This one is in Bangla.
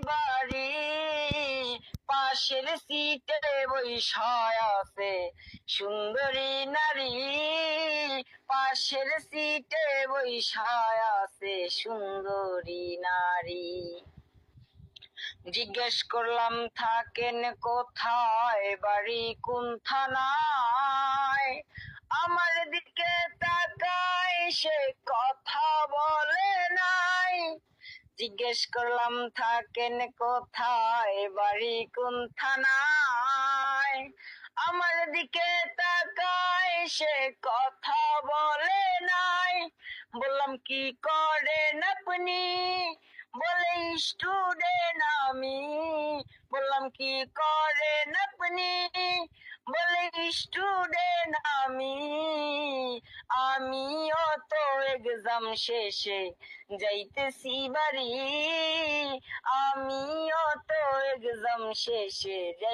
বাড়ি পাশের সিটে বৈশায় আছে সুন্দরী নারী, পাশের সিটে বৈশায় আছে সুন্দরী নারী। জিজ্ঞেস করলাম থাকেন কোথায়, বাড়ি কোন থানায়, আমার দিকে তাকায় সে কথা বলে নাই। জিজ্ঞেস করলাম থাকেন কোথায়, বাড়ি কোন থানায়, আমার দিকে তাকায় সে কথা বলে নাই। বললাম কি করেন আপনি, বলে স্টুডেন্ট আমি। বললাম কি করেন আপনি, বলে স্টুডেন্ট আমি। আমিও তো এক্সাম শেষে যাইতেছি বাড়ি, আমিও তো এক্সাম শেষে যাই